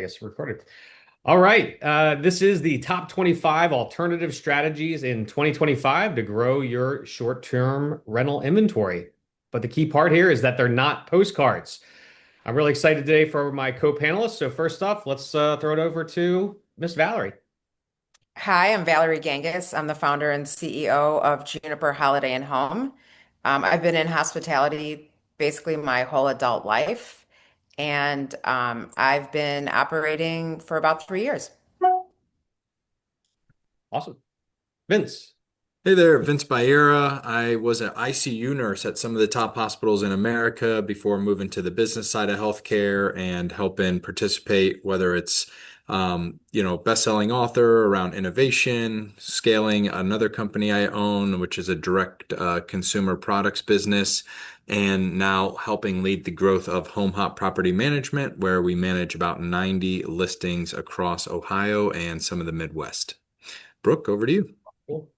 Yes, recorded. All right. This is the top 25 alternative strategies in 2025 to grow your short-term rental inventory. But the key part here is that they're not postcards. I'm really excited today for my co-panelists. So first off, let's throw it over to Miss Valerie. Hi, I'm Valerie Gangas. I'm the founder and CEO of Juniper Holiday and Home. I've been in hospitality basically my whole adult life, and I've been operating for about 3 years. Awesome. Vince. Hey there, Vince Baiera. I was an ICU nurse at some of the top hospitals in America before moving to the business side of healthcare and helping participate, whether it's best-selling author around innovation, scaling another company I own, which is a direct consumer products business, and now helping lead the growth of Home Hop Property Management, where we manage about 90 listings across Ohio and some of the Midwest. Brooke, over to you. Cool.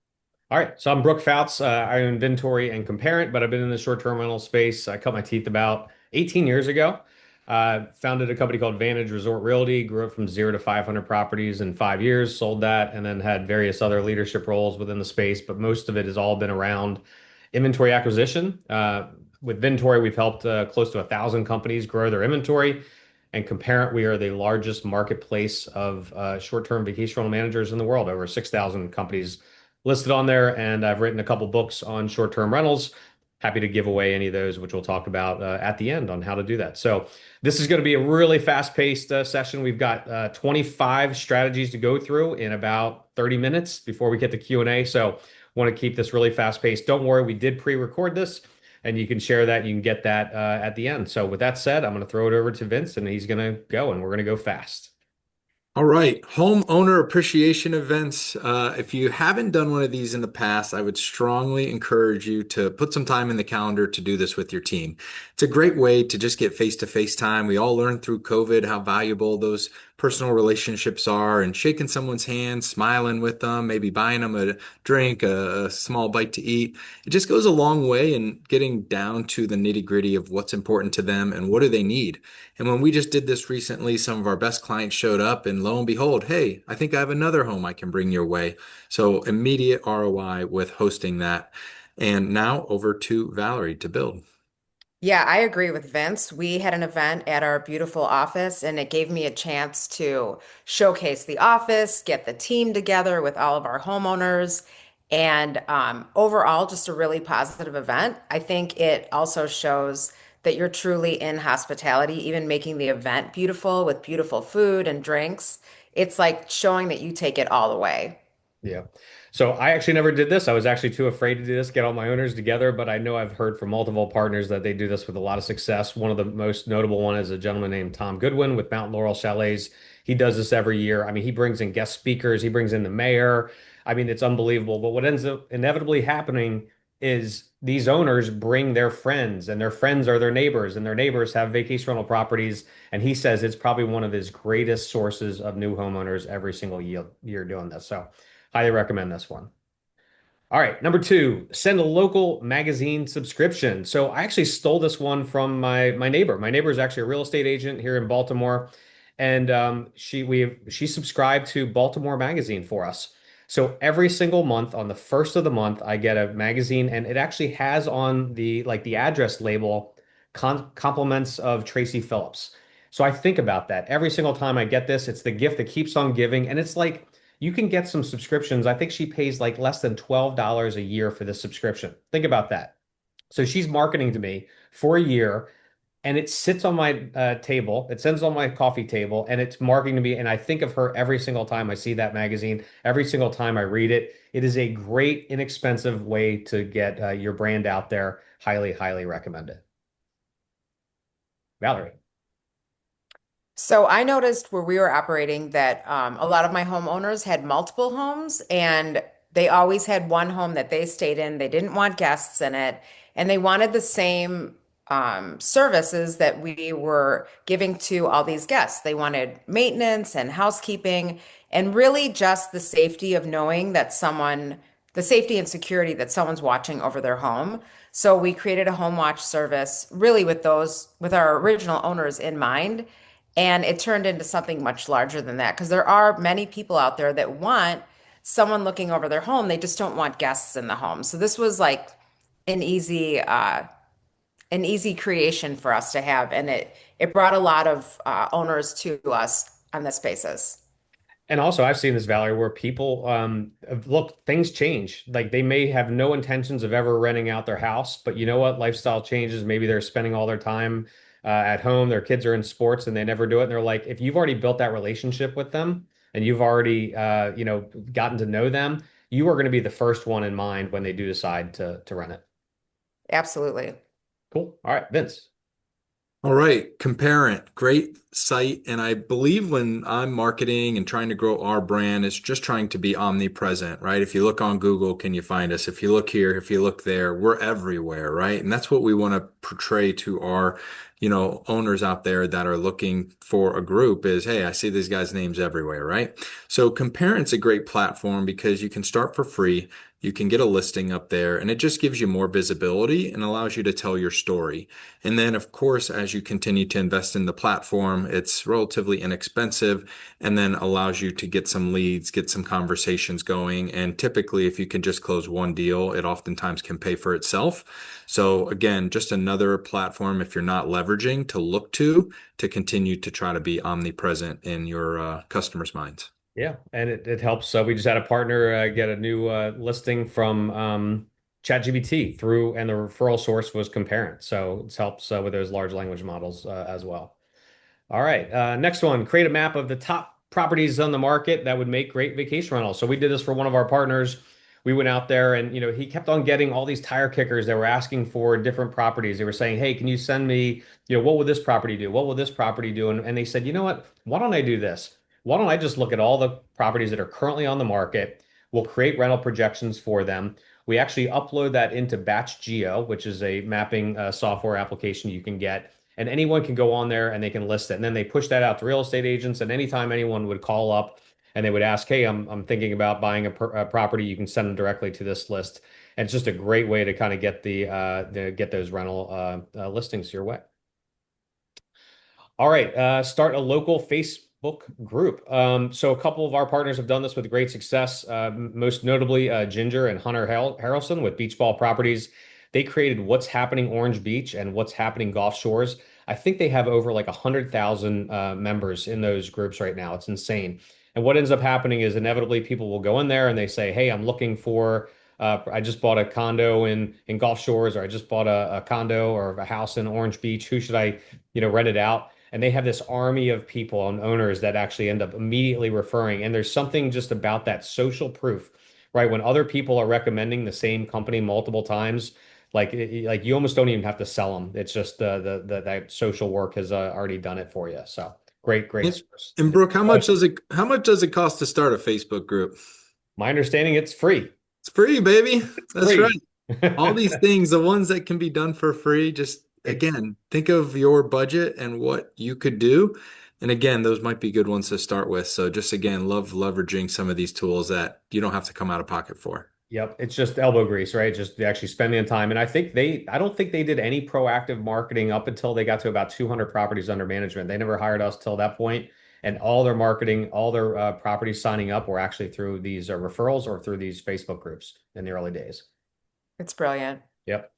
All right, so I'm Brooke Pfautz. I own Inventory and Comparent, but I've been in the short-term rental space. I cut my teeth about 18 years ago. Founded a company called Vantage Resort Realty, grew it from 0 to 500 properties in 5 years, sold that, and then had various other leadership roles within the space. But most of it has all been around inventory acquisition. With Inventory, we've helped close to 1,000 companies grow their inventory. And Comparent, we are the largest marketplace of short-term vacation rental managers in the world, over 6,000 companies listed on there, and I've written a couple books on short-term rentals. Happy to give away any of those, which we'll talk about at the end on how to do that. So this is going to be a really fast-paced session. We've got 25 strategies to go through in about 30 minutes before we get to Q&A. So want to keep this really fast-paced. Don't worry, we did pre-record this, and you can share that. You can get that at the end. So with that said, I'm going to throw it over to Vince, and he's going to go, and we're going to go fast. All right, homeowner appreciation events. If you haven't done one of these in the past, I would strongly encourage you to put some time in the calendar to do this with your team. It's a great way to just get face-to-face time. We all learned through COVID how valuable those personal relationships are, and shaking someone's hand, smiling with them, maybe buying them a drink, a small bite to eat. It just goes a long way in getting down to the nitty-gritty of what's important to them and what do they need. And when we just did this recently, some of our best clients showed up, and lo and behold, hey, I think I have another home I can bring your way. So immediate ROI with hosting that. And now over to Valerie to build. Yeah, I agree with Vince. We had an event at our beautiful office, and it gave me a chance to showcase the office, get the team together with all of our homeowners, and overall, just a really positive event. I think it also shows that you're truly in hospitality, even making the event beautiful with beautiful food and drinks. It's like showing that you take it all the way. Yeah. So I actually never did this. I was actually too afraid to do this, get all my owners together, but I know I've heard from multiple partners that they do this with a lot of success. One of the most notable one is a gentleman named Tom Goodwin with Mount Laurel Chalets. He does this every year. I mean, he brings in guest speakers, he brings in the mayor. I mean, it's unbelievable. But what ends up inevitably happening is these owners bring their friends, and their friends are their neighbors, and their neighbors have vacation rental properties. And he says it's probably one of his greatest sources of new homeowners every single year doing this. So highly recommend this one. All right, number two, send a local magazine subscription. So I actually stole this one from my neighbor. My neighbor is actually a real estate agent here in Baltimore, and she subscribed to Baltimore Magazine for us. So every single month on the first of the month, I get a magazine, and it actually has on the address label compliments of Tracy Phillips. So I think about that every single time I get this. It's the gift that keeps on giving, and it's like you can get some subscriptions. I think she pays like less than $12 a year for this subscription. Think about that. So she's marketing to me for a year, and it sits on my table. It sits on my coffee table, and it's marketing to me. And I think of her every single time I see that magazine, every single time I read it. It is a great, inexpensive way to get your brand out there. Highly, highly recommend it. Valerie. So I noticed where we were operating that a lot of my homeowners had multiple homes, and they always had one home that they stayed in. They didn't want guests in it, and they wanted the same services that we were giving to all these guests. They wanted maintenance and housekeeping, and really just the safety of knowing that the safety and security that someone's watching over their home. So we created a home watch service really with our original owners in mind. And it turned into something much larger than that because there are many people out there that want someone looking over their home. They just don't want guests in the home. So this was like an easy an easy creation for us to have, and it brought a lot of owners to us on this basis. And also, I've seen this, Valerie, where people look, things change. Like they may have no intentions of ever renting out their house, but you know what? Lifestyle changes. Maybe they're spending all their time at home. Their kids are in sports and they never do it. And they're like, if you've already built that relationship with them and you've already, gotten to know them, you are going to be the first one in mind when they do decide to rent it. Absolutely. Cool. All right, Vince. All right, Comparent, great site. And I believe when I'm marketing and trying to grow our brand, it's just trying to be omnipresent, right? If you look on Google, can you find us? If you look here, if you look there, we're everywhere, right? And that's what we want to portray to our, owners out there that are looking for a group is, hey, I see these guys' names everywhere, right? So Comparent's a great platform because you can start for free. You can get a listing up there and it just gives you more visibility and allows you to tell your story. And then, of course, as you continue to invest in the platform, it's relatively inexpensive and then allows you to get some leads, get some conversations going. And typically, if you can just close one deal, it oftentimes can pay for itself. So, again, just another platform if you're not leveraging to look to continue to try to be omnipresent in your customers' minds. Yeah, and it helps. We just had a partner get a new listing from ChatGPT through, and the referral source was Comparant. So it helps with those large language models as well. All right. Next one, create a map of the top properties on the market that would make great vacation rentals. So we did this for one of our partners. We went out there and, he kept on getting all these tire kickers that were asking for different properties. They were saying, hey, can you send me, what would this property do? What will this property do? And they said, you know what? Why don't I do this? Why don't I just look at all the properties that are currently on the market? We'll create rental projections for them. We actually upload that into Batch Geo, which is a mapping software application you can get, and anyone can go on there and they can list it. And then they push that out to real estate agents. And anytime anyone would call up and they would ask, "Hey, I'm thinking about buying a property," you can send them directly to this list. And it's just a great way to kind of get get those rental listings your way. All right, start a local Facebook group. So a couple of our partners have done this with great success. Most notably, Ginger and Hunter Harrelson with Beach Ball Properties. They created What's Happening Orange Beach and What's Happening Gulf Shores. I think they have over like 100,000 members in those groups right now. It's insane. And what ends up happening is inevitably people will go in there and they say, "Hey, I'm looking for." I just bought a condo in Gulf Shores, or I just bought a condo or a house in Orange Beach. Who should I, rent it out? And they have this army of people and owners that actually end up immediately referring. And there's something just about that social proof, right? When other people are recommending the same company multiple times, like you almost don't even have to sell them. It's just the that social work has already done it for you. So great And, source. and Brooke, how much does it cost to start a Facebook group? My understanding, it's free. It's free, baby. That's right. Free. All these things, the ones that can be done for free, just again, think of your budget and what you could do. And again, those might be good ones to start with. So just again, love leveraging some of these tools that you don't have to come out of pocket for. Yep, it's just elbow grease, right? Just actually spending the time. And I don't think they did any proactive marketing up until they got to about 200 properties under management. They never hired us till that point, and all their marketing, all their properties signing up were actually through these referrals or through these Facebook groups in the early days. It's brilliant. Yep.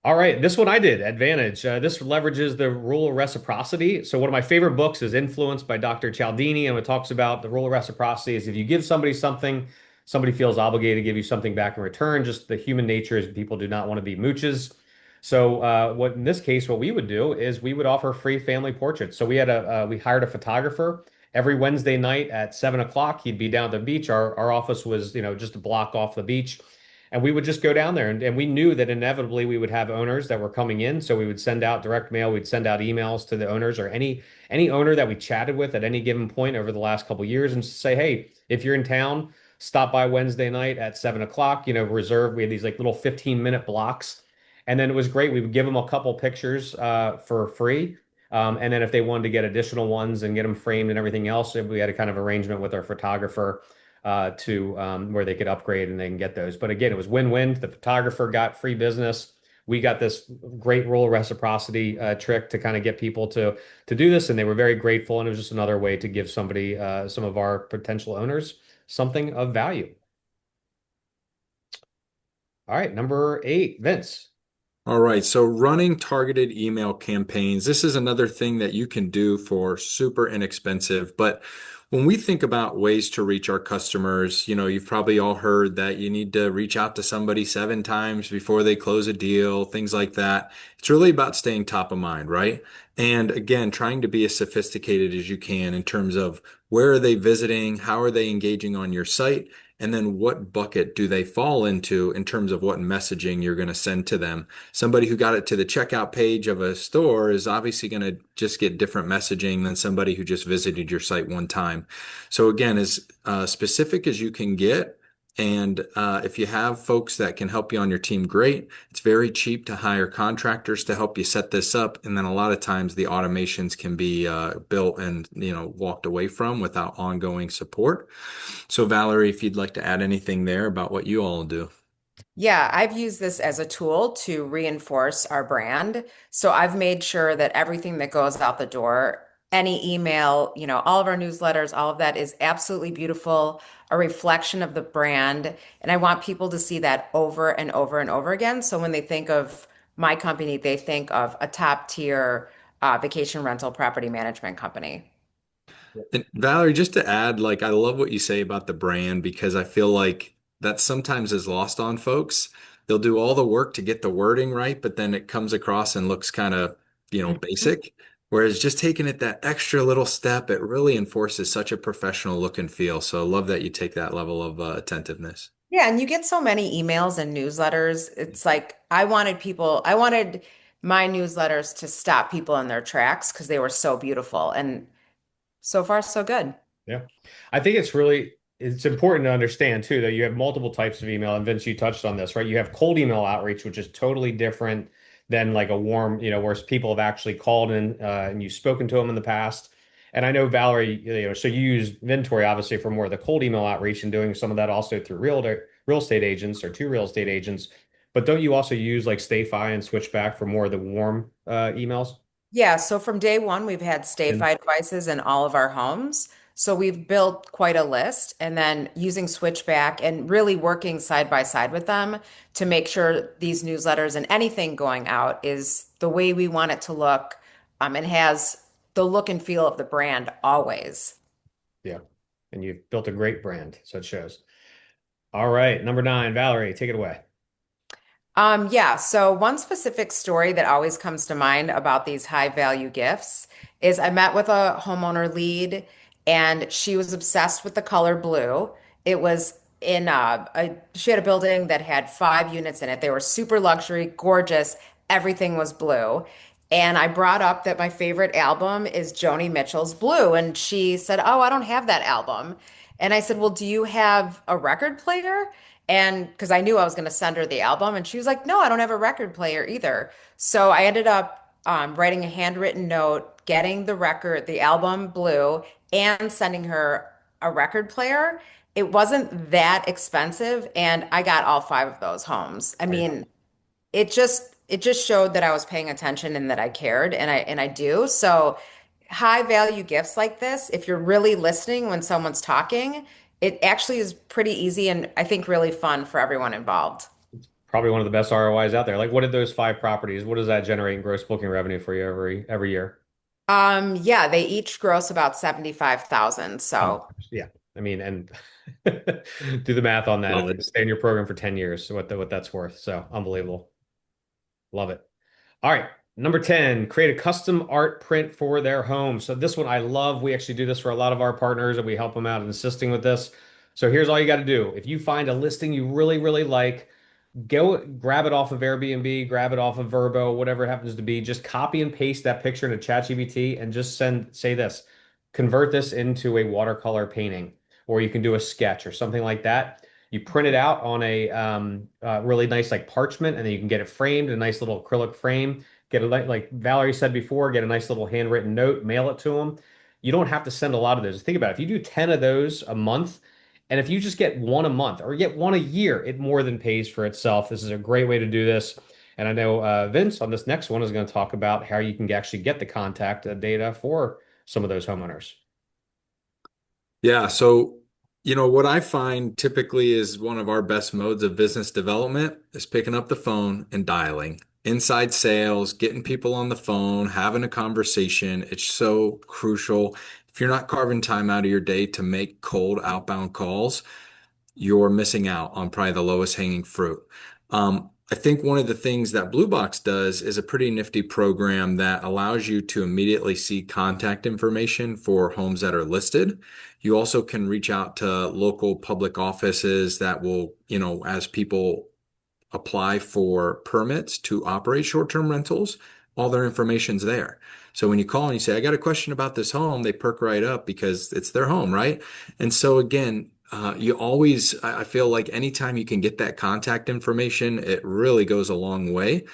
All right, this one I did, Advantage. This leverages the rule of reciprocity. So one of my favorite books is Influence by Dr. Cialdini, and it talks about the rule of reciprocity is if you give somebody something, somebody feels obligated to give you something back in return. Just the human nature is people do not want to be mooches. So what in this case, what we would do is we would offer free family portraits. So we hired a photographer every Wednesday night at 7 o'clock. He'd be down at the beach. Our office was, just a block off the beach. And we would just go down there, and we knew that inevitably we would have owners that were coming in. So we would send out direct mail, we'd send out emails to the owners or any owner that we chatted with at any given point over the last couple of years, and say, hey, if you're in town, stop by Wednesday night at 7 o'clock, reserve. We had these like little 15-minute blocks. And then it was great. We would give them a couple pictures for free. And then if they wanted to get additional ones and get them framed and everything else, we had a kind of arrangement with our photographer to where they could upgrade and they can get those. But again, it was win-win. The photographer got free business. we got this great rule of reciprocity trick to kind of get people to do this, and they were very grateful. And it was just another way to give somebody, some of our potential owners, something of value. All right, number 8, Vince. All right, so running targeted email campaigns. This is another thing that you can do for super inexpensive. But when we think about ways to reach our customers, you've probably all heard that you need to reach out to somebody 7 times before they close a deal, things like that. It's really about staying top of mind, right? And again, trying to be as sophisticated as you can in terms of where are they visiting, how are they engaging on your site, and then what bucket do they fall into in terms of what messaging you're going to send to them. Somebody who got it to the checkout page of a store is obviously going to just get different messaging than somebody who just visited your site one time. So again, as specific as you can get. And if you have folks that can help you on your team, great. It's very cheap to hire contractors to help you set this up. And then a lot of times the automations can be built and, walked away from without ongoing support. So Valerie, if you'd like to add anything there about what you all do. Yeah, I've used this as a tool to reinforce our brand. So I've made sure that everything that goes out the door, any email, all of our newsletters, all of that is absolutely beautiful, a reflection of the brand. And I want people to see that over and over and over again. So when they think of my company, they think of a top tier vacation rental property management company. And Valerie, just to add, like, I love what you say about the brand because I feel like that sometimes is lost on folks. They'll do all the work to get the wording right, but then it comes across and looks kind of, Mhm. basic. Whereas just taking it that extra little step, it really enforces such a professional look and feel. So I love that you take that level of attentiveness. Yeah, and you get so many emails and newsletters. It's like I wanted my newsletters to stop people in their tracks because they were so beautiful. And so far, so good. Yeah. I think it's important to understand too that you have multiple types of email, and Vince, you touched on this, right? You have cold email outreach, which is totally different than like a warm, where people have actually called in and you've spoken to them in the past. And I know Valerie, so you use Vintory obviously for more of the cold email outreach and doing some of that also through real estate agents or to real estate agents. But don't you also use like StayFi and Switchback for more of the warm emails? Yeah, so from day one, we've had And stay-fi devices in all of our homes. So we've built quite a list and then using Switchback and really working side by side with them to make sure these newsletters and anything going out is the way we want it to look, and has the look and feel of the brand always. yeah, and you've built a great brand, so it shows. All right, number 9, Valerie, take it away. Yeah, so one specific story that always comes to mind about these high value gifts is I met with a homeowner lead and she was obsessed with the color blue. It was in she had a building that had 5 units in it. They were super luxury, gorgeous. Everything was blue. And I brought up that my favorite album is Joni Mitchell's Blue. And she said, "Oh, I don't have that album." And I said, "Well, do you have a record player?" And because I knew I was going to send her the album, and she was like, "No, I don't have a record player either." So I ended up writing a handwritten note, getting the record, the album Blue, and sending her a record player. It wasn't that expensive, and I got all 5 of those homes. I There you mean, it just showed that I was paying attention and that I cared, and I do. So high value gifts like this, if you're really listening when someone's talking, it actually is pretty easy and I think really fun for everyone involved. Probably one of the best ROIs out there. Like, what did those 5 properties? What does that generate in gross booking revenue for you every year? Yeah, they each gross about 75,000. Oh, So yeah. I mean, and do the math on that. If Love they it. stay in your program for 10 years, so what that's worth. So unbelievable. Love it. All right. Number 10, create a custom art print for their home. So this one I love. We actually do this for a lot of our partners and we help them out in assisting with this. So here's all you got to do. If you find a listing you really, really like, go grab it off of Airbnb, grab it off of Verbo, whatever it happens to be. Just copy and paste that picture into ChatGPT and just say this, convert this into a watercolor painting, or you can do a sketch or something like that. You print it out on a really nice like parchment, and then you can get it framed, a nice little acrylic frame. Get a like Valerie said before, get a nice little handwritten note, mail it to them. You don't have to send a lot of those. Think about it. If you do 10 of those a month, and if you just get one a month or get one a year, it more than pays for itself. This is a great way to do this. And I know Vince on this next one is going to talk about how you can actually get the contact data for some of those homeowners. Yeah, so what I find typically is one of our best modes of business development is picking up the phone and dialing. Inside sales, getting people on the phone, having a conversation. It's so crucial. If you're not carving time out of your day to make cold outbound calls, you're missing out on probably the lowest hanging fruit. I think one of the things that Blue Box does is a pretty nifty program that allows you to immediately see contact information for homes that are listed. You also can reach out to local public offices that will, as people apply for permits to operate short-term rentals, all their information's there. So when you call and you say, I got a question about this home, they perk right up because it's their home, right? And so again, you always, I feel like anytime you can get that contact information, it really goes a long way.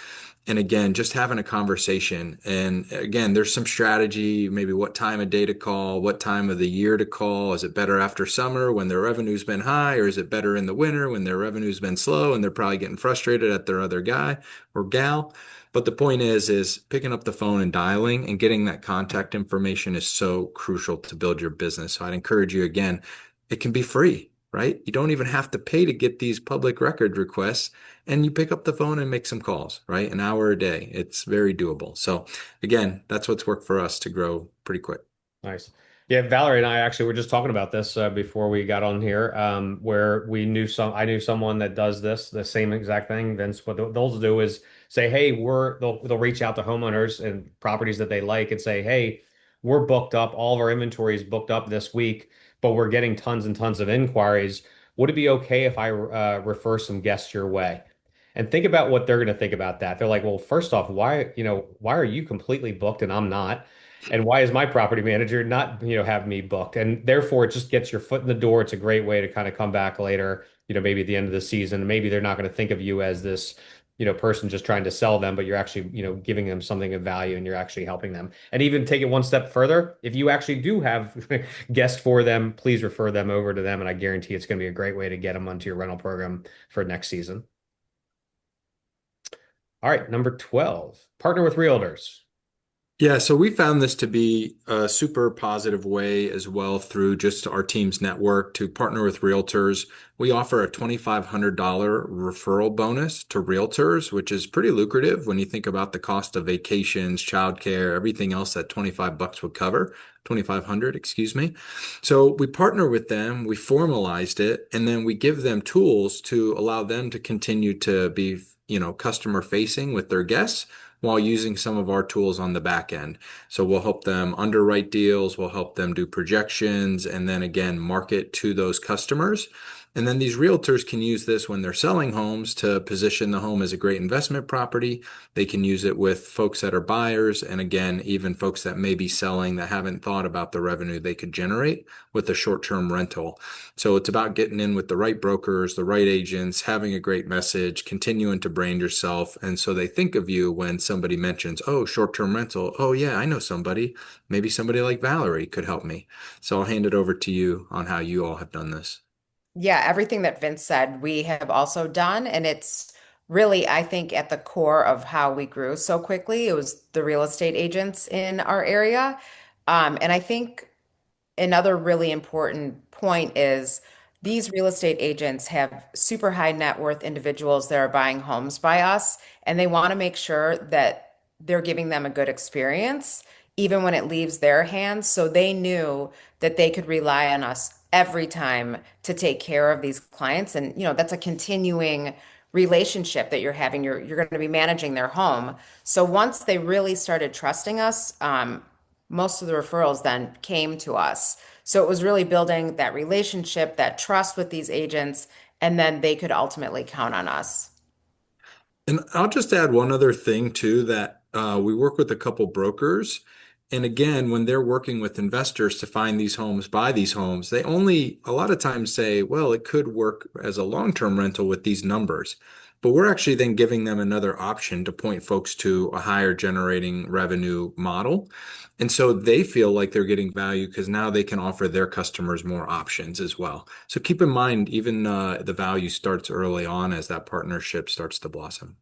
And again, just having a conversation. And again, there's some strategy, maybe what time of day to call, what time of the year to call. Is it better after summer when their revenue's been high, or is it better in the winter when their revenue's been slow and they're probably getting frustrated at their other guy or gal? But the point is picking up the phone and dialing and getting that contact information is so crucial to build your business. So I'd encourage you again, it can be free, right? You don't even have to pay to get these public record requests, and you pick up the phone and make some calls, right? An hour a day. It's very doable. So again, that's what's worked for us to grow pretty quick. Nice. Yeah, Valerie and I actually were just talking about this before we got on here, where I knew someone that does this, the same exact thing. Vince, what they'll do is say, hey, they'll reach out to homeowners and properties that they like and say, hey, we're booked up, all of our inventory is booked up this week, but we're getting tons and tons of inquiries. Would it be okay if I refer some guests your way? And think about what they're going to think about that. They're like, well, first off, why are you completely booked and I'm not? And why is my property manager not, have me booked? And therefore, it just gets your foot in the door. It's a great way to kind of come back later, maybe at the end of the season. Maybe they're not going to think of you as this, person just trying to sell them, but you're actually, giving them something of value and you're actually helping them. And even take it one step further. If you actually do have guests for them, please refer them over to them. And I guarantee it's going to be a great way to get them onto your rental program for next season. All right, number 12, partner with realtors. Yeah, so we found this to be a super positive way as well through just our team's network to partner with realtors. We offer a $2,500 referral bonus to realtors, which is pretty lucrative when you think about the cost of vacations, childcare, everything else that 25 bucks would cover. 2,500, excuse me. So we partner with them, we formalized it, and then we give them tools to allow them to continue to be, customer facing with their guests while using some of our tools on the back end. So we'll help them underwrite deals, we'll help them do projections, and then again, market to those customers. And then these realtors can use this when they're selling homes to position the home as a great investment property. They can use it with folks that are buyers, and again, even folks that may be selling that haven't thought about the revenue they could generate with a short-term rental. So it's about getting in with the right brokers, the right agents, having a great message, continuing to brand yourself. And so they think of you when somebody mentions, oh, short-term rental. Oh, yeah, I know somebody. Maybe somebody like Valerie could help me. So I'll hand it over to you on how you all have done this. Yeah, everything that Vince said, we have also done, and it's really, I think, at the core of how we grew so quickly. It was the real estate agents in our area. And I think another really important point is these real estate agents have super high net worth individuals that are buying homes by us, and they want to make sure that they're giving them a good experience, even when it leaves their hands. So they knew that they could rely on us every time to take care of these clients. And, that's a continuing relationship that you're having. You're going to be managing their home. So once they really started trusting us, most of the referrals then came to us. So it was really building that relationship, that trust with these agents, and then they could ultimately count on us. And I'll just add one other thing too that we work with a couple brokers. And again, when they're working with investors to find these homes, buy these homes, they only a lot of times say, well, it could work as a long-term rental with these numbers. But we're actually then giving them another option to point folks to a higher generating revenue model. And so they feel like they're getting value because now they can offer their customers more options as well. So keep in mind, even the value starts early on as that partnership starts to blossom.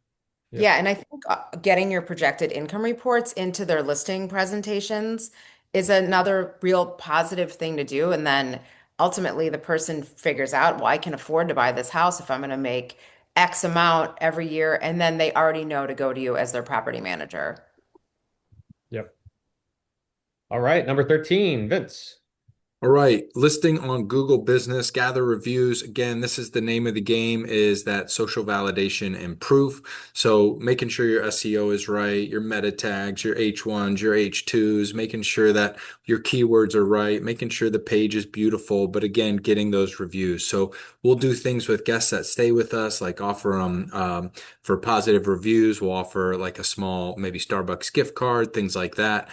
Yep. Yeah, and I think getting your projected income reports into their listing presentations is another real positive thing to do. And then ultimately, the person figures out, well, I can afford to buy this house if I'm going to make X amount every year. And then they already know to go to you as their property manager. Yep. All right. Number 13, Vince. All right, listing on Google Business, gather reviews. Again, this is the name of the game, is that social validation and proof. So making sure your SEO is right, your meta tags, your H1s, your H2s, making sure that your keywords are right, making sure the page is beautiful, but again, getting those reviews. So we'll do things with guests that stay with us, like offer them for positive reviews. We'll offer like a small, maybe Starbucks gift card, things like that.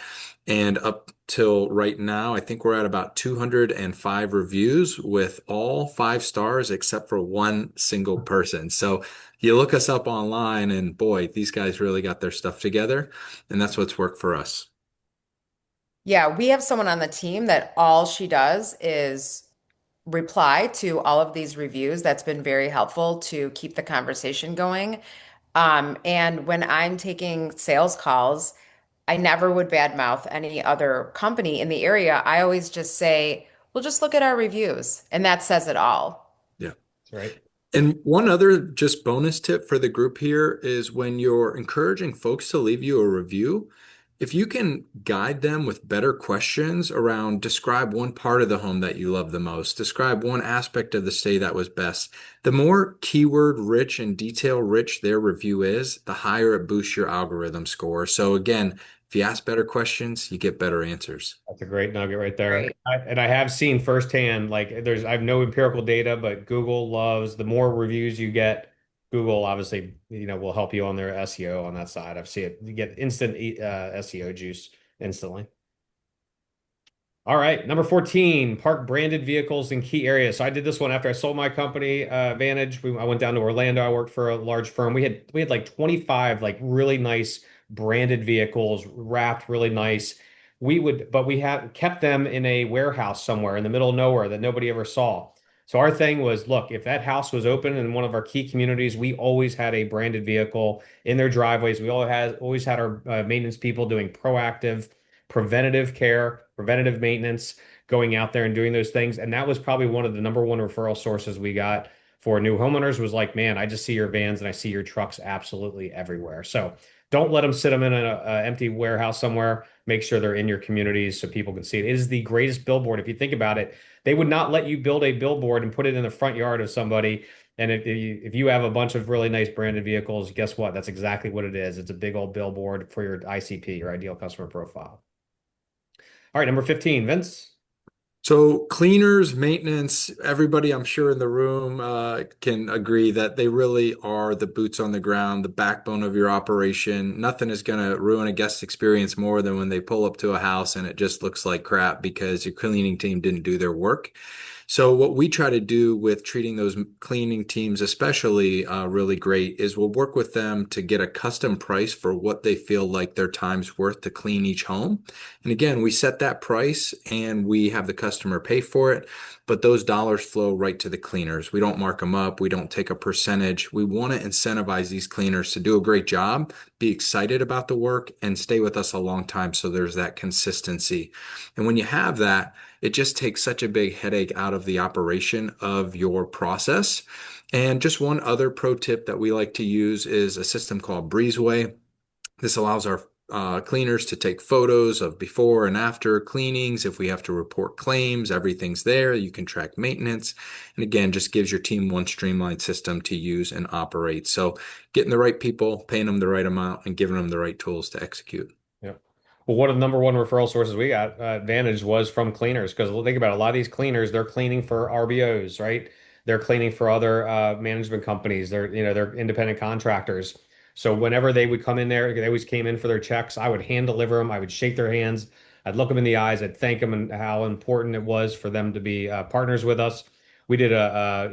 And up till right now, I think we're at about 205 reviews with all 5 stars except for one single person. So you look us up online and boy, these guys really got their stuff together. And that's what's worked for us. Yeah, we have someone on the team that all she does is reply to all of these reviews. That's been very helpful to keep the conversation going. And when I'm taking sales calls, I never would badmouth any other company in the area. I always just say, well, just look at our reviews. And that says it all. Yeah. That's right. And one other just bonus tip for the group here is when you're encouraging folks to leave you a review, if you can guide them with better questions around describe one part of the home that you love the most, describe one aspect of the stay that was best, the more keyword rich and detail rich their review is, the higher it boosts your algorithm score. So again, if you ask better questions, you get better answers. That's a great nugget right there. Right. And I have seen firsthand, like I have no empirical data, but Google loves the more reviews you get. Google obviously, will help you on their SEO on that side. I've seen it. You get instant SEO juice instantly. All right, number 14, park branded vehicles in key areas. So I did this one after I sold my company, Vantage. I went down to Orlando. I worked for a large firm. We had like 25 like really nice branded vehicles wrapped really nice. But we had kept them in a warehouse somewhere in the middle of nowhere that nobody ever saw. So our thing was, look, if that house was open in one of our key communities, we always had a branded vehicle in their driveways. We always had our maintenance people doing proactive preventative care, preventative maintenance, going out there and doing those things. And that was probably one of the number one referral sources we got for new homeowners was like, man, I just see your vans and I see your trucks absolutely everywhere. So don't let them sit them in an empty warehouse somewhere. Make sure they're in your communities so people can see it. It is the greatest billboard. If you think about it, they would not let you build a billboard and put it in the front yard of somebody. And if you have a bunch of really nice branded vehicles, guess what? That's exactly what it is. It's a big old billboard for your ICP, your ideal customer profile. All right, number 15, Vince. So cleaners, maintenance, everybody I'm sure in the room can agree that they really are the boots on the ground, the backbone of your operation. Nothing is going to ruin a guest experience more than when they pull up to a house and it just looks like crap because your cleaning team didn't do their work. So what we try to do with treating those cleaning teams especially really great is we'll work with them to get a custom price for what they feel like their time's worth to clean each home. And again, we set that price and we have the customer pay for it, but those dollars flow right to the cleaners. We don't mark them up. We don't take a percentage. We want to incentivize these cleaners to do a great job, be excited about the work, and stay with us a long time. So there's that consistency. And when you have that, it just takes such a big headache out of the operation of your process. And just one other pro tip that we like to use is a system called Breezeway. This allows our cleaners to take photos of before and after cleanings. If we have to report claims, everything's there. You can track maintenance. And again, just gives your team one streamlined system to use and operate. So getting the right people, paying them the right amount, and giving them the right tools to execute. Yeah. Well, one of the number one referral sources we got, Advantage, was from cleaners. Because think about it, a lot of these cleaners, they're cleaning for RBOs, right? They're cleaning for other management companies. They're independent contractors. So whenever they would come in there, they always came in for their checks. I would hand deliver them. I would shake their hands. I'd look them in the eyes. I'd thank them and how important it was for them to be partners with us. We did a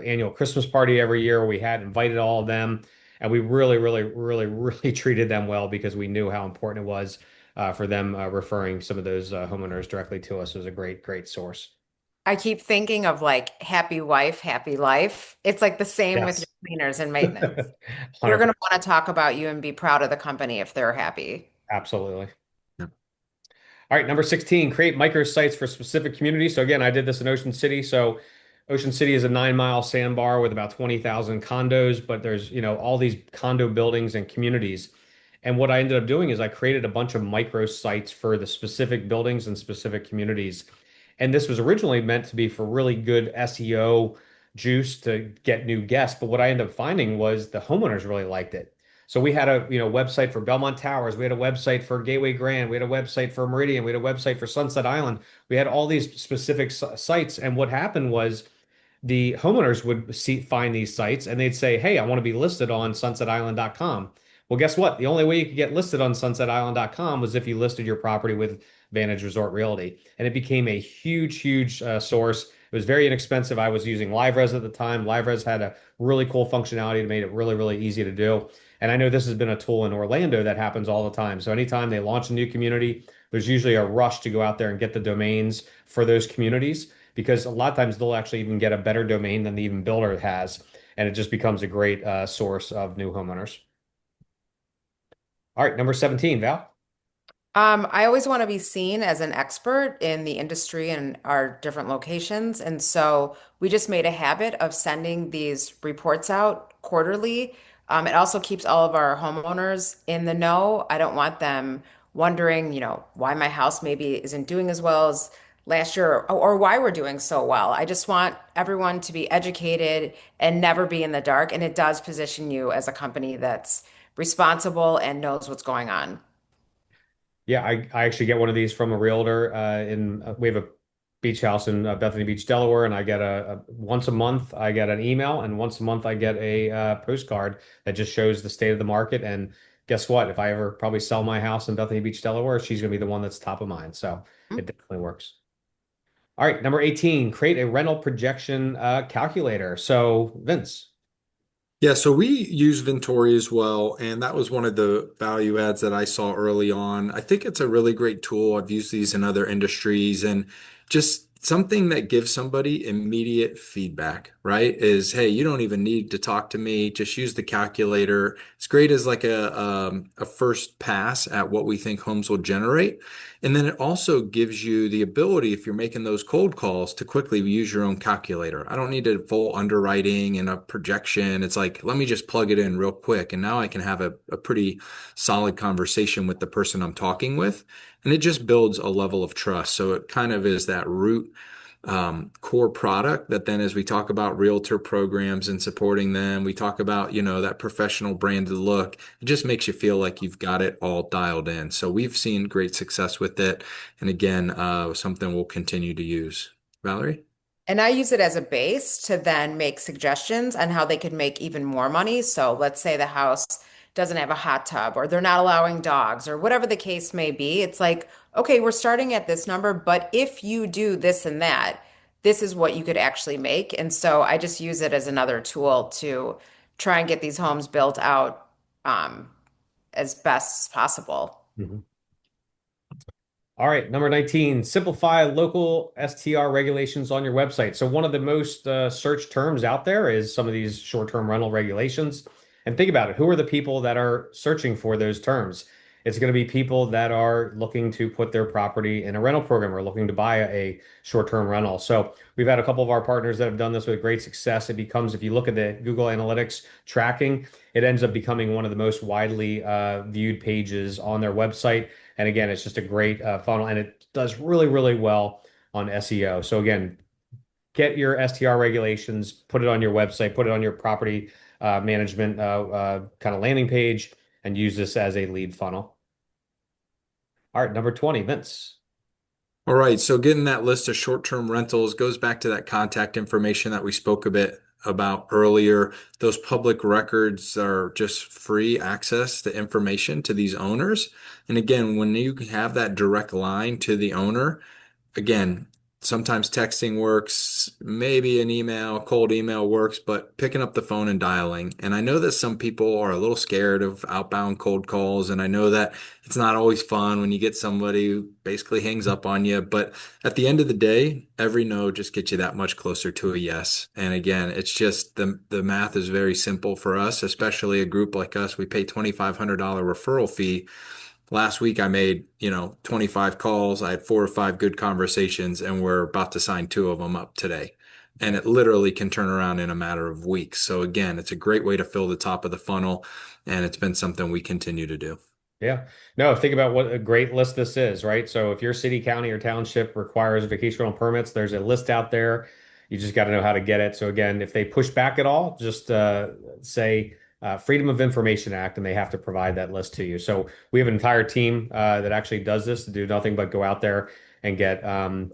annual Christmas party every year where we had invited all of them. And we really, really, really, really treated them well because we knew how important it was for them referring some of those homeowners directly to us. It was a great, great source. I keep thinking of like happy wife, happy life. It's like the same with your Yes. cleaners and maintenance. They're going 100%. to want to talk about you and be proud of the company if they're happy. Absolutely. Yeah. All right, number 16, create microsites for specific communities. So again, I did this in Ocean City. So Ocean City is a 9 mile sandbar with about 20,000 condos, but there's, all these condo buildings and communities. And what I ended up doing is I created a bunch of microsites for the specific buildings and specific communities. And this was originally meant to be for really good SEO juice to get new guests. But what I ended up finding was the homeowners really liked it. So we had a website for Belmont Towers, we had a website for Gateway Grand, we had a website for Meridian, we had a website for Sunset Island. We had all these specific sites, and what happened was the homeowners would find these sites and they'd say, "Hey, I want to be listed on sunsetisland.com." Well, guess what? The only way you could get listed on sunsetisland.com was if you listed your property with Vantage Resort Realty, and it became a huge, huge source. It was very inexpensive. I was using LiveRes at the time. LiveRes had a really cool functionality that made it really, really easy to do. And I know this has been a tool in Orlando that happens all the time. So anytime they launch a new community, there's usually a rush to go out there and get the domains for those communities because a lot of times they'll actually even get a better domain than the even builder has. And it just becomes a great source of new homeowners. All right, number 17, Val. I always want to be seen as an expert in the industry and our different locations. And so we just made a habit of sending these reports out quarterly. It also keeps all of our homeowners in the know. I don't want them wondering, why my house maybe isn't doing as well as last year or why we're doing so well. I just want everyone to be educated and never be in the dark. And it does position you as a company that's responsible and knows what's going on. Yeah, I actually get one of these from a realtor we have a beach house in Bethany Beach, Delaware, and I get once a month I get an email, and once a month I get a postcard that just shows the state of the market. And guess what? If I ever probably sell my house in Bethany Beach, Delaware, she's going to be the one that's top of mind. So it definitely works. All right, number 18, create a rental projection calculator. So Vince. Yeah, so we use Ventori as well, and that was one of the value adds that I saw early on. I think it's a really great tool. I've used these in other industries, and just something that gives somebody immediate feedback, right? Is, hey, you don't even need to talk to me, just use the calculator. It's great as like a first pass at what we think homes will generate. And then it also gives you the ability, if you're making those cold calls, to quickly use your own calculator. I don't need a full underwriting and a projection. It's like, let me just plug it in real quick. And now I can have a pretty solid conversation with the person I'm talking with. And it just builds a level of trust. So it kind of is that root core product that then as we talk about realtor programs and supporting them, we talk about, that professional branded look. It just makes you feel like you've got it all dialed in. So we've seen great success with it. And again, something we'll continue to use. Valerie? And I use it as a base to then make suggestions on how they could make even more money. So let's say the house doesn't have a hot tub or they're not allowing dogs or whatever the case may be. It's like, okay, we're starting at this number, but if you do this and that, this is what you could actually make. And so I just use it as another tool to try and get these homes built out as best as possible. Mhm. All right, number 19, simplify local STR regulations on your website. So one of the most searched terms out there is some of these short-term rental regulations. And think about it, who are the people that are searching for those terms? It's going to be people that are looking to put their property in a rental program or looking to buy a short-term rental. So we've had a couple of our partners that have done this with great success. It becomes, if you look at the Google Analytics tracking, it ends up becoming one of the most widely viewed pages on their website. And again, it's just a great funnel and it does really, really well on SEO. So again, get your STR regulations, put it on your website, put it on your property management kind of landing page, and use this as a lead funnel. All right, number 20, Vince. All right, so getting that list of short-term rentals goes back to that contact information that we spoke a bit about earlier. Those public records are just free access to information to these owners. And again, when you have that direct line to the owner, again, Sometimes texting works, maybe an email, cold email works, but picking up the phone and dialing. And I know that some people are a little scared of outbound cold calls, and I know that it's not always fun when you get somebody who basically hangs up on you. But at the end of the day, every no just gets you that much closer to a yes. And again, it's just the math is very simple for us, especially a group like us. We pay $2,500 referral fee. Last week I made, 25 calls. I had 4 or 5 good conversations, and we're about to sign 2 of them up today. And it literally can turn around in a matter of weeks. So again, it's a great way to fill the top of the funnel, and it's been something we continue to do. Yeah. No, think about what a great list this is, right? So if your city, county, or township requires vacation rental permits, there's a list out there. You just got to know how to get it. So again, if they push back at all, just say Freedom of Information Act, and they have to provide that list to you. So we have an entire team that actually does this to do nothing but go out there and get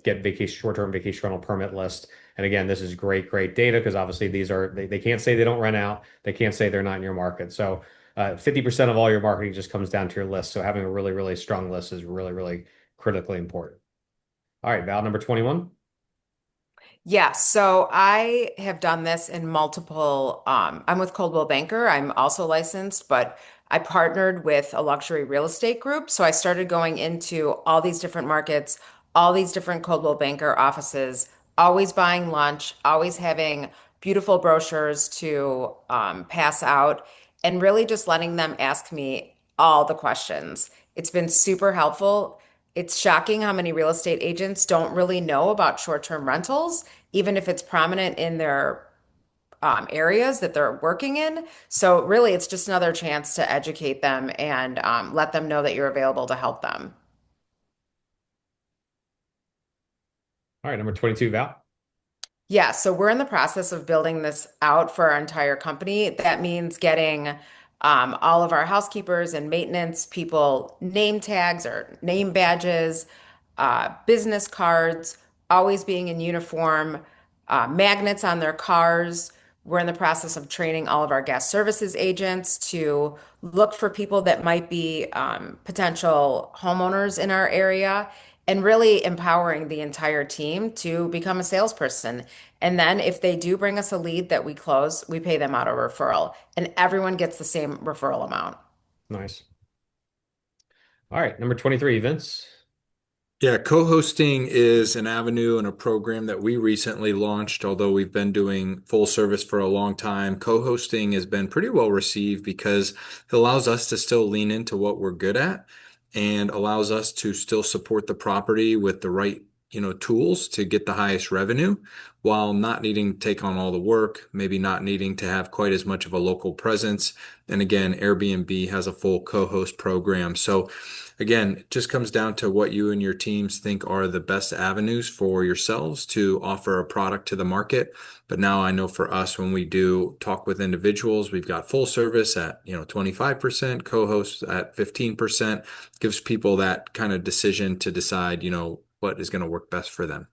vacation short-term vacation rental permit list. And again, this is great data because obviously they can't say they don't rent out. They can't say they're not in your market. So 50% of all your marketing just comes down to your list. So having a really strong list is really critically important. All right, Val, number 21. Yeah, so I have done this in multiple, I'm with Coldwell Banker. I'm also licensed, but I partnered with a luxury real estate group. So I started going into all these different markets, all these different Coldwell Banker offices, always buying lunch, always having beautiful brochures to pass out, and really just letting them ask me all the questions. It's been super helpful. It's shocking how many real estate agents don't really know about short-term rentals, even if it's prominent in their areas that they're working in. So really, it's just another chance to educate them and let them know that you're available to help them. All right, number 22, Val. Yeah, so we're in the process of building this out for our entire company. That means getting all of our housekeepers and maintenance people name tags or name badges, business cards, always being in uniform, magnets on their cars. We're in the process of training all of our guest services agents to look for people that might be potential homeowners in our area and really empowering the entire team to become a salesperson. And then if they do bring us a lead that we close, we pay them out a referral, and everyone gets the same referral amount. Nice. All right, number 23, Vince. Yeah, co-hosting is an avenue and a program that we recently launched, although we've been doing full service for a long time. Co-hosting has been pretty well received because it allows us to still lean into what we're good at and allows us to still support the property with the right, tools to get the highest revenue while not needing to take on all the work, maybe not needing to have quite as much of a local presence. And again, Airbnb has a full co-host program. So again, it just comes down to what you and your teams think are the best avenues for yourselves to offer a product to the market. But now I know for us, when we do talk with individuals, we've got full service at, 25%, co-hosts at 15%, gives people that kind of decision to decide, what is going to work best for them.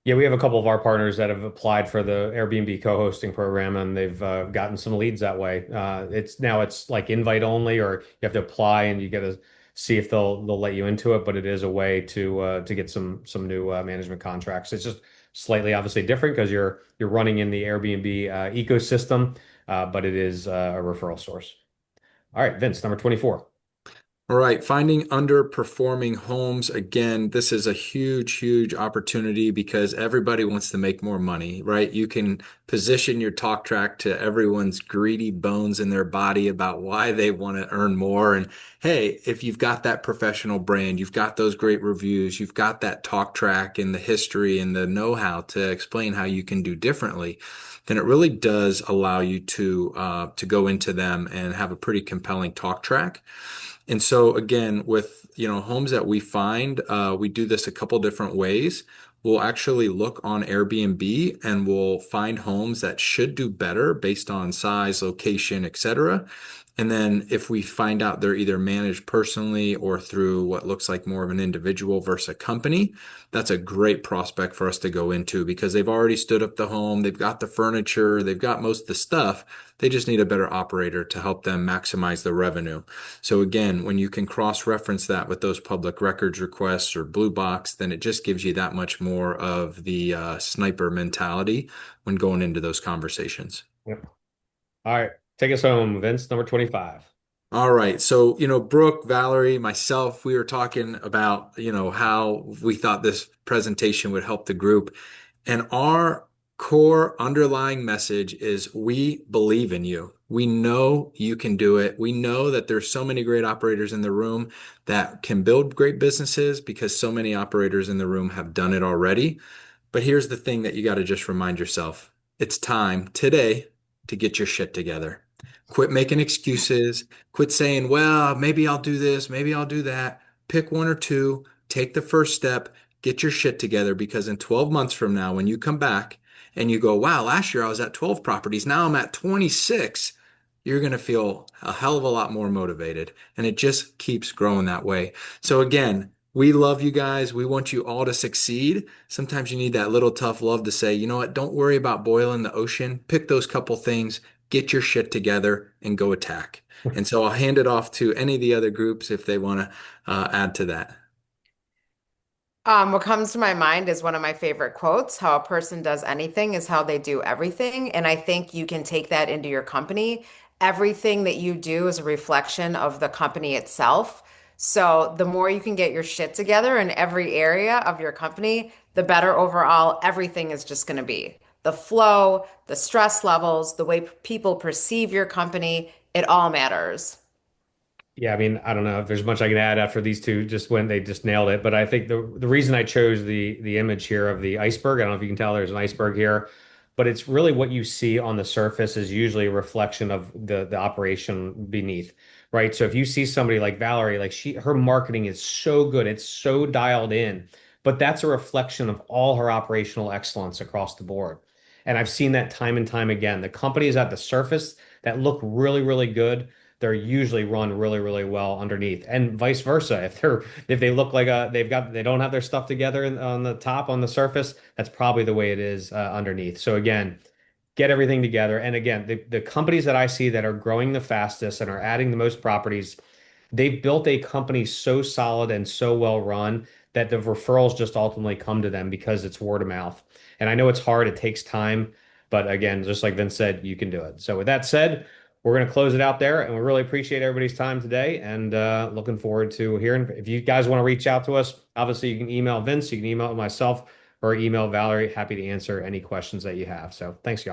Yeah, we have a couple of our partners that have applied for the Airbnb co-hosting program, and they've gotten some leads that way. It's like invite only, or you have to apply and you got to see if they'll let you into it. But it is a way to get some new management contracts. It's just slightly obviously different because you're running in the Airbnb ecosystem, but it is a referral source. All right, Vince, number 24. All right, finding underperforming homes. Again, this is a huge opportunity because everybody wants to make more money, right? You can position your talk track to everyone's greedy bones in their body about why they want to earn more. And hey, if you've got that professional brand, you've got those great reviews, you've got that talk track and the history and the know-how to explain how you can do differently, then it really does allow you to go into them and have a pretty compelling talk track. And so again, with homes that we find, we do this a couple different ways. We'll actually look on Airbnb and we'll find homes that should do better based on size, location, etc. And then if we find out they're either managed personally or through what looks like more of an individual versus a company, that's a great prospect for us to go into because they've already stood up the home, they've got the furniture, they've got most of the stuff. They just need a better operator to help them maximize the revenue. So again, when you can cross-reference that with those public records requests or blue box, then it just gives you that much more of the sniper mentality when going into those conversations. Yep. All right. Take us home, Vince, number 25. All right. So, Brooke, Valerie, myself, we were talking about, how we thought this presentation would help the group. And our core underlying message is we believe in you. We know you can do it. We know that there's so many great operators in the room that can build great businesses because so many operators in the room have done it already. But here's the thing that you got to just remind yourself. It's time today to get your shit together. Quit making excuses. Quit saying, well, maybe I'll do this, maybe I'll do that. Pick one or two, take the first step, get your shit together because in 12 months from now, when you come back and you go, wow, last year I was at 12 properties, now I'm at 26, you're going to feel a hell of a lot more motivated. And it just keeps growing that way. So again, we love you guys. We want you all to succeed. Sometimes you need that little tough love to say, you know what, don't worry about boiling the ocean. Pick those couple things, get your shit together, and go attack. And so I'll hand it off to any of the other groups if they want to add to that. What comes to my mind is one of my favorite quotes, how a person does anything is how they do everything. And I think you can take that into your company. Everything that you do is a reflection of the company itself. So the more you can get your shit together in every area of your company, the better overall everything is just going to be. The flow, the stress levels, the way people perceive your company, it all matters. Yeah, I mean, I don't know if there's much I can add after these two just when they just nailed it. But I think the reason I chose the image here of the iceberg, I don't know if you can tell there's an iceberg here, but it's really what you see on the surface is usually a reflection of the operation beneath, right? So if you see somebody like Valerie, like her marketing is so good, it's so dialed in, but that's a reflection of all her operational excellence across the board. And I've seen that time and time again. The companies at the surface that look really, really good, they're usually run really, really well underneath, and vice versa. If they look like they don't have their stuff together on the top on the surface, that's probably the way it is underneath. So again, get everything together. And again, the companies that I see that are growing the fastest and are adding the most properties, they've built a company so solid and so well run that the referrals just ultimately come to them because it's word of mouth. And I know it's hard, it takes time, but again, just like Vince said, you can do it. So with that said, we're going to close it out there, and we really appreciate everybody's time today. And looking forward to hearing. If you guys want to reach out to us, obviously you can email Vince, you can email myself, or email Valerie. Happy to answer any questions that you have. So thanks, y'all.